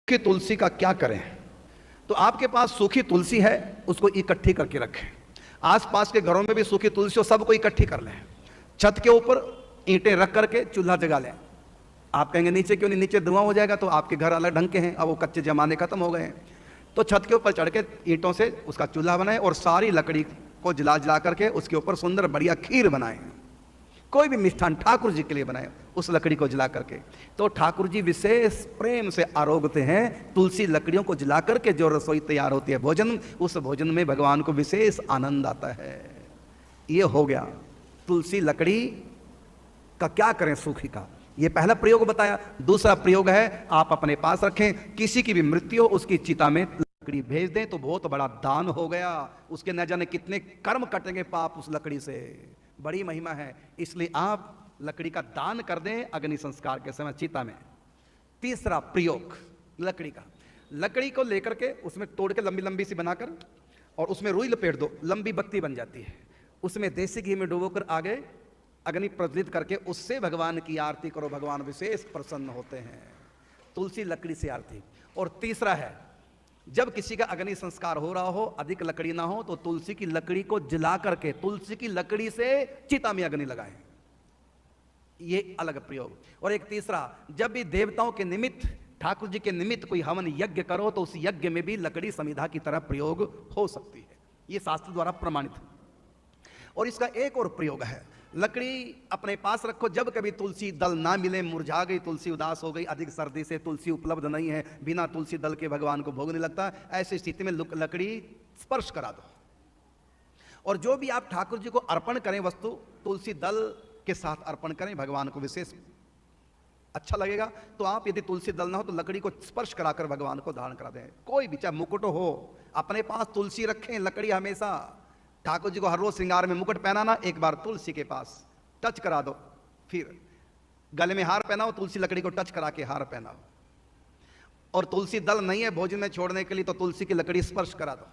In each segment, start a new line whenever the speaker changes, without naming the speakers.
कि तुलसी का क्या करें। तो आपके पास सूखी तुलसी है, उसको इकट्ठी करके रखें। आसपास के घरों में भी सूखी तुलसी हो, सबको इकट्ठी कर लें। छत के ऊपर ईंटें रख करके चूल्हा जगा लें। आप कहेंगे नीचे क्यों नहीं, नीचे धुआं हो जाएगा। तो आपके घर अलग ढंग के हैं, अब वो कच्चे जमाने खत्म हो गए हैं। तो छत के ऊपर चढ़ के ईंटों से उसका चूल्हा बनाएं और सारी लकड़ी को जला जला करके उसके ऊपर सुंदर बढ़िया खीर बनाएं। कोई भी मिष्ठान ठाकुर जी के लिए बनाए उस लकड़ी को जला करके। तो ठाकुर जी विशेष प्रेम से आरोगते हैं। तुलसी लकड़ियों को जला करके जो रसोई तैयार होती है, भोजन, उस भोजन में भगवान को विशेष आनंद आता है। ये हो गया तुलसी लकड़ी का क्या करें सूखी का, ये पहला प्रयोग बताया। दूसरा प्रयोग है आप अपने पास रखें, किसी की भी मृत्यु हो उसकी चिता में लकड़ी भेज दें तो बहुत बड़ा दान हो गया। उसके न जाने कितने कर्म कटेंगे पाप उस लकड़ी से, बड़ी महिमा है। इसलिए आप लकड़ी का दान कर दें अग्नि संस्कार के समय चिता में। तीसरा प्रयोग लकड़ी का, लकड़ी को लेकर के उसमें तोड़ के लंबी लंबी सी बनाकर और उसमें रुई लपेट दो, लंबी बत्ती बन जाती है। उसमें देसी घी में डुबोकर आगे अग्नि प्रज्वलित करके उससे भगवान की आरती करो, भगवान विशेष प्रसन्न होते हैं। तुलसी लकड़ी से आरती। और तीसरा है जब किसी का अग्नि संस्कार हो रहा हो, अधिक लकड़ी ना हो, तो तुलसी की लकड़ी को जला करके तुलसी की लकड़ी से चिता में अग्नि लगाएं, ये अलग प्रयोग। और एक तीसरा, जब भी देवताओं के निमित्त, ठाकुर जी के निमित्त कोई हवन यज्ञ करो तो उस यज्ञ में भी लकड़ी समिधा की तरह प्रयोग हो सकती है, ये शास्त्र द्वारा प्रमाणित है। और इसका एक और प्रयोग है, लकड़ी अपने पास रखो, जब कभी तुलसी दल ना मिले, मुरझा गई तुलसी, उदास हो गई, अधिक सर्दी से तुलसी उपलब्ध नहीं है, बिना तुलसी दल के भगवान को भोग नहीं लगता, ऐसी स्थिति में लकड़ी स्पर्श करा दो। और जो भी आप ठाकुर जी को अर्पण करें वस्तु, तुलसी दल के साथ अर्पण करें, भगवान को विशेष अच्छा लगेगा। तो आप यदि तुलसी दल ना हो तो लकड़ी को स्पर्श कराकर भगवान को धारण करा दें। कोई भी, चाहे मुकुट हो, अपने पास तुलसी रखें। लकड़ी हमेशा, ठाकुर जी को हर रोज श्रृंगार में मुकुट पहनाना, एक बार तुलसी के पास टच करा दो। फिर गले में हार पहनाओ, तुलसी लकड़ी को टच करा के हार पहनाओ। और तुलसी दल नहीं है भोजन में छोड़ने के लिए तो तुलसी की लकड़ी स्पर्श करा दो।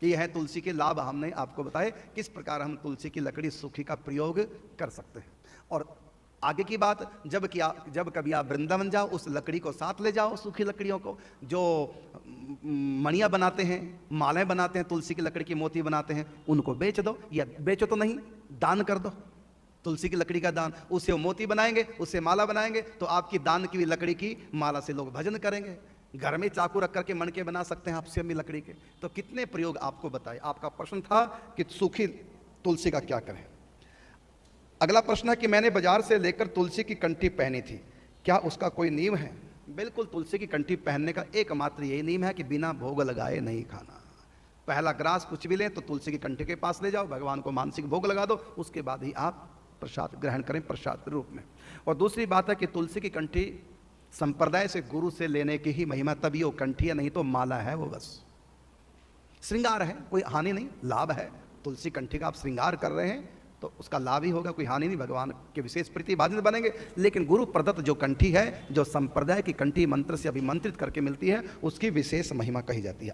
ये है तुलसी के लाभ, हमने आपको बताए किस प्रकार हम तुलसी की लकड़ी सूखी का प्रयोग कर सकते हैं। और आगे की बात, जब कभी आप वृंदावन जाओ, उस लकड़ी को साथ ले जाओ, सूखी लकड़ियों को। जो मणियाँ बनाते हैं, मालाएं बनाते हैं, तुलसी की लकड़ी की मोती बनाते हैं, उनको बेच दो, या बेचो तो नहीं, दान कर दो। तुलसी की लकड़ी का दान, उससे वो मोती बनाएंगे, उससे माला बनाएंगे, तो आपकी दान की हुई लकड़ी की माला से लोग भजन करेंगे। घर में चाकू रख करके मणके बना सकते हैं आप सेमी लकड़ी के। तो कितने प्रयोग आपको बताए। आपका प्रश्न था कि सूखी तुलसी का क्या करें। अगला प्रश्न है कि मैंने बाजार से लेकर तुलसी की कंठी पहनी थी, क्या उसका कोई नियम है। बिल्कुल, तुलसी की कंठी पहनने का एकमात्र यही नियम है कि बिना भोग लगाए नहीं खाना। पहला ग्रास कुछ भी लें तो तुलसी की कंठी के पास ले जाओ, भगवान को मानसिक भोग लगा दो, उसके बाद ही आप प्रसाद ग्रहण करें प्रसाद रूप में। और दूसरी बात है कि तुलसी की कंठी संप्रदाय से, गुरु से लेने की ही महिमा, तभी वो कंठी है, नहीं तो माला है, वो बस श्रृंगार है, कोई हानि नहीं, लाभ है। तुलसी कंठी का आप श्रृंगार कर रहे हैं तो उसका लाभ ही होगा, कोई हानि नहीं, भगवान के विशेष प्रीति भाजन बनेंगे। लेकिन गुरु प्रदत्त जो कंठी है, जो संप्रदाय की कंठी मंत्र से अभिमंत्रित करके मिलती है, उसकी विशेष महिमा कही जाती है।